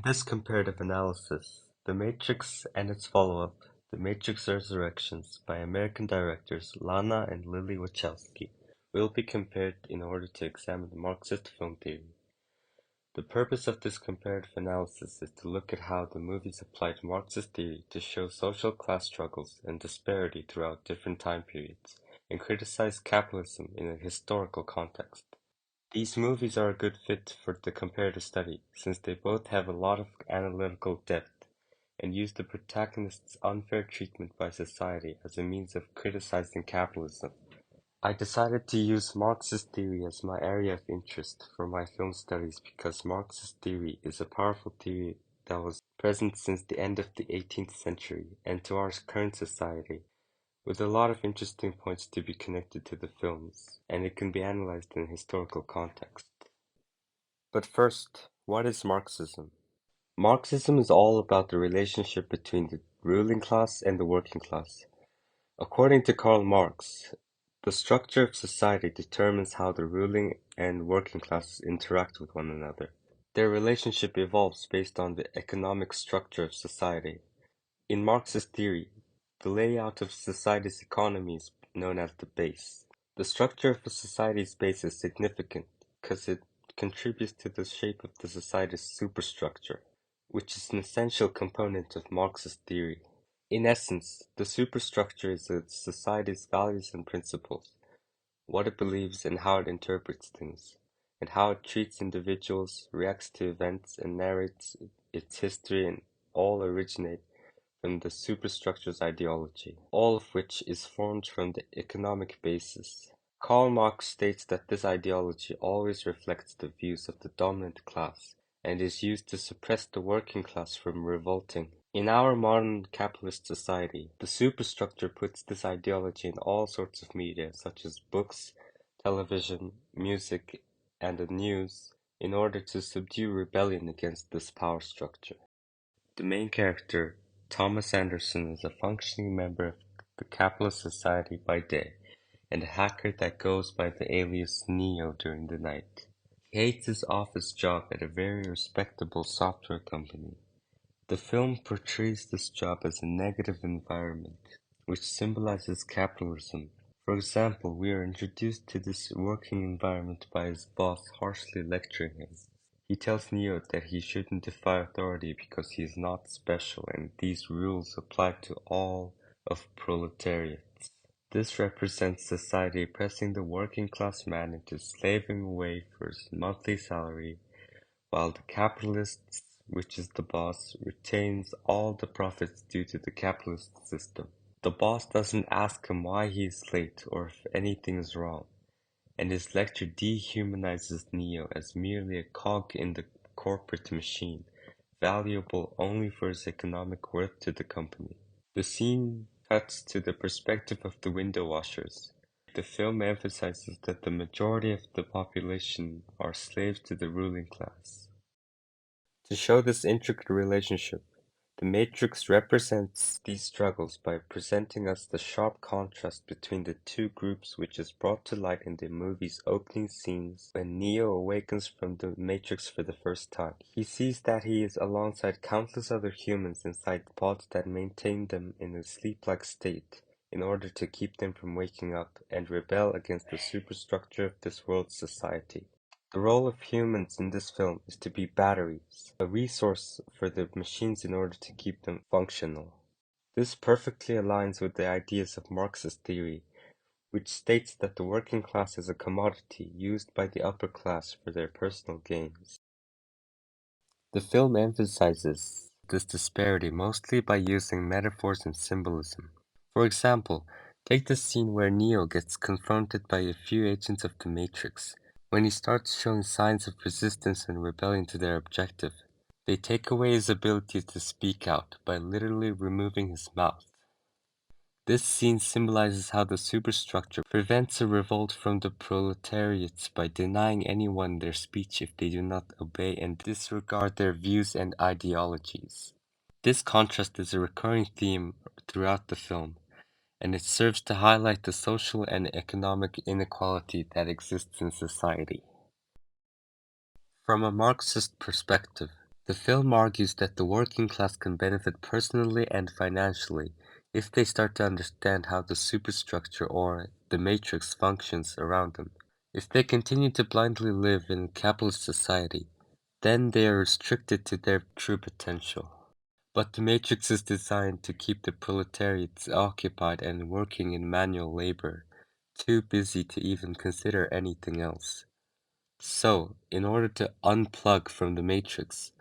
this comparative analysis, The Matrix and its follow-up, The Matrix Resurrections, by American directors Lana and Lily Wachowski, will be compared in order to examine the Marxist film theory. The purpose of this comparative analysis is to look at how the movies applied Marxist theory to show social class struggles and disparity throughout different time periods, and criticize capitalism in a historical context. These movies are a good fit for the comparative study, since they both have a lot of analytical depth, and use the protagonist's unfair treatment by society as a means of criticizing capitalism. I decided to use Marxist theory as my area of interest for my film studies because Marxist theory is a powerful theory that was present since the end of the 18th century and to our current society, with a lot of interesting points to be connected to the films, and it can be analyzed in a historical context. But first, what is Marxism? Marxism is all about the relationship between the ruling class and the working class. According to Karl Marx, the structure of society determines how the ruling and working classes interact with one another. Their relationship evolves based on the economic structure of society. In Marxist theory, the layout of society's economy is known as the base. The structure of a society's base is significant because it contributes to the shape of the society's superstructure, which is an essential component of Marxist theory. In essence, the superstructure is a society's values and principles, what it believes and how it interprets things, and how it treats individuals, reacts to events, and narrates its history, and all originate from the superstructure's ideology, all of which is formed from the economic basis. Karl Marx states that this ideology always reflects the views of the dominant class and is used to suppress the working class from revolting. In our modern capitalist society, the superstructure puts this ideology in all sorts of media such as books, television, music, and the news in order to subdue rebellion against this power structure. The main character, Thomas Anderson, is a functioning member of the capitalist society by day and a hacker that goes by the alias Neo during the night. He hates his office job at a very respectable software company. The film portrays this job as a negative environment, which symbolizes capitalism. For example, we are introduced to this working environment by his boss harshly lecturing him. He tells Neo that he shouldn't defy authority because he is not special and these rules apply to all of proletariats. This represents society pressing the working class man into slaving away for his monthly salary, while the capitalists, which is the boss, retains all the profits due to the capitalist system. The boss doesn't ask him why he is late or if anything is wrong, and his lecture dehumanizes Neo as merely a cog in the corporate machine, valuable only for his economic worth to the company. The scene cuts to the perspective of the window washers. The film emphasizes that the majority of the population are slaves to the ruling class. To show this intricate relationship, The Matrix represents these struggles by presenting us the sharp contrast between the two groups, which is brought to light in the movie's opening scenes when Neo awakens from the Matrix for the first time. He sees that he is alongside countless other humans inside pods that maintain them in a sleep-like state in order to keep them from waking up and rebel against the superstructure of this world's society. The role of humans in this film is to be batteries, a resource for the machines in order to keep them functional. This perfectly aligns with the ideas of Marxist theory, which states that the working class is a commodity used by the upper class for their personal gains. The film emphasizes this disparity mostly by using metaphors and symbolism. For example, take the scene where Neo gets confronted by a few agents of the Matrix. When he starts showing signs of resistance and rebellion to their objective, they take away his ability to speak out by literally removing his mouth. This scene symbolizes how the superstructure prevents a revolt from the proletariats by denying anyone their speech if they do not obey and disregard their views and ideologies. This contrast is a recurring theme throughout the film, and it serves to highlight the social and economic inequality that exists in society. From a Marxist perspective, The film argues that the working class can benefit personally and financially if they start to understand how the superstructure or the matrix functions around them. If they continue to blindly live in a capitalist society, then they are restricted to their true potential. But the matrix is designed to keep the proletariats occupied and working in manual labor, too busy to even consider anything else. So, in order to unplug from the matrix,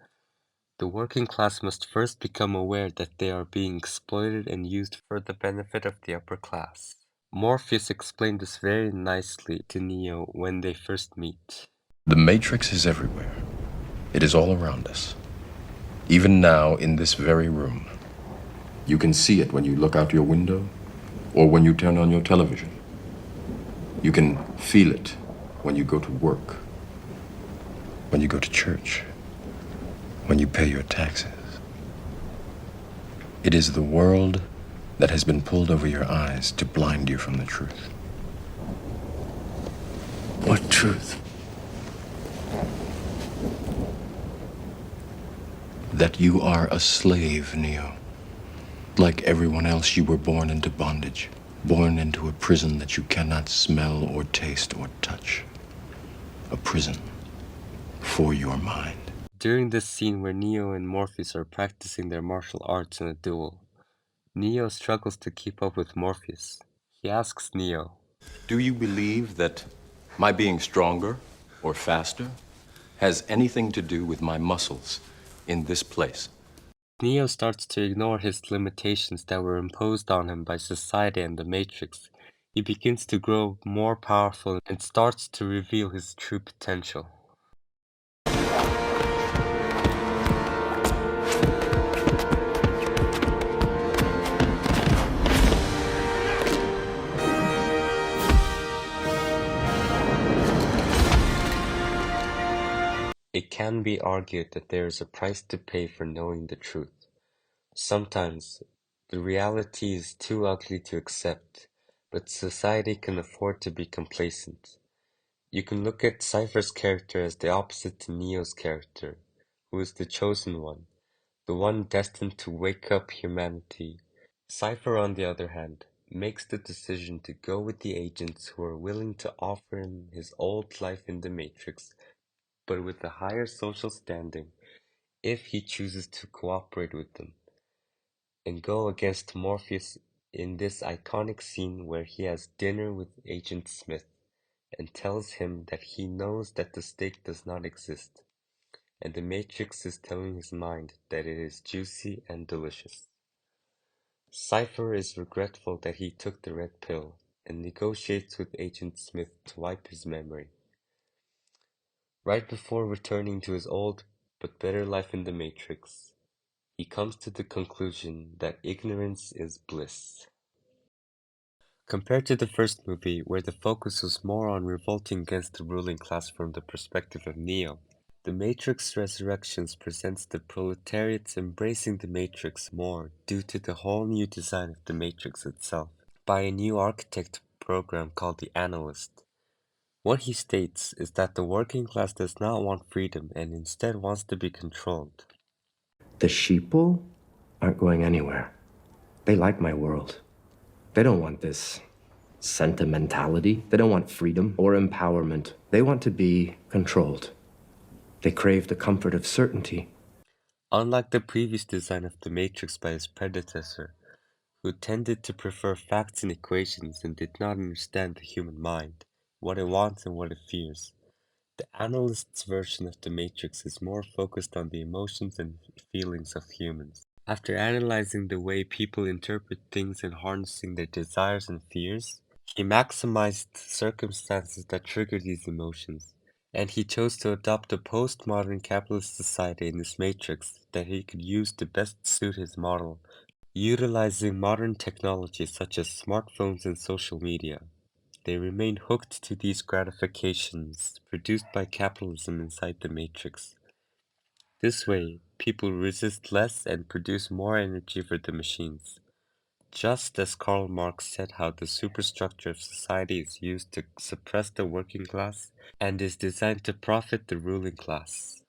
the working class must first become aware that they are being exploited and used for the benefit of the upper class. Morpheus explained this very nicely to Neo when they first meet. The Matrix is everywhere. It is all around us. Even now, in this very room. You can see it when you look out your window or when you turn on your television. You can feel it when you go to work, when you go to church, when you pay your taxes. It is the world that has been pulled over your eyes to blind you from the truth. What truth? That you are a slave, Neo. Like everyone else, you were born into bondage, born into a prison that you cannot smell or taste or touch. A prison for your mind. During this scene where Neo and Morpheus are practicing their martial arts in a duel, Neo struggles to keep up with Morpheus. He asks Neo, Do you believe that my being stronger or faster has anything to do with my muscles in this place? Neo starts to ignore his limitations that were imposed on him by society and the Matrix. He begins to grow more powerful and starts to reveal his true potential. It can be argued that there is a price to pay for knowing the truth. Sometimes, the reality is too ugly to accept, but society can afford to be complacent. You can look at Cypher's character as the opposite to Neo's character, who is the chosen one, the one destined to wake up humanity. Cypher, on the other hand, makes the decision to go with the agents who are willing to offer him his old life in the Matrix, but with a higher social standing, if he chooses to cooperate with them, and go against Morpheus in this iconic scene where he has dinner with Agent Smith and tells him that he knows that the steak does not exist, and the Matrix is telling his mind that it is juicy and delicious. Cypher is regretful that he took the red pill and negotiates with Agent Smith to wipe his memory. Right before returning to his old but better life in the Matrix, he comes to the conclusion that ignorance is bliss. Compared to the first movie, where the focus was more on revolting against the ruling class from the perspective of Neo, The Matrix Resurrections presents the proletariats embracing the Matrix more due to the whole new design of the Matrix itself, by a new architect program called the Analyst. What he states is that the working class does not want freedom and instead wants to be controlled. The sheeple aren't going anywhere. They like my world. They don't want this sentimentality. They don't want freedom or empowerment. They want to be controlled. They crave the comfort of certainty. Unlike the previous design of the Matrix by his predecessor, who tended to prefer facts and equations and did not understand the human mind, what it wants and what it fears, the analyst's version of the Matrix is more focused on the emotions and feelings of humans. After analyzing the way people interpret things and harnessing their desires and fears, he maximized circumstances that trigger these emotions, and he chose to adopt a postmodern capitalist society in this matrix that he could use to best suit his model, utilizing modern technology such as smartphones and social media. They remain hooked to these gratifications produced by capitalism inside the matrix. This way, people resist less and produce more energy for the machines. Just as Karl Marx said how the superstructure of society is used to suppress the working class and is designed to profit the ruling class.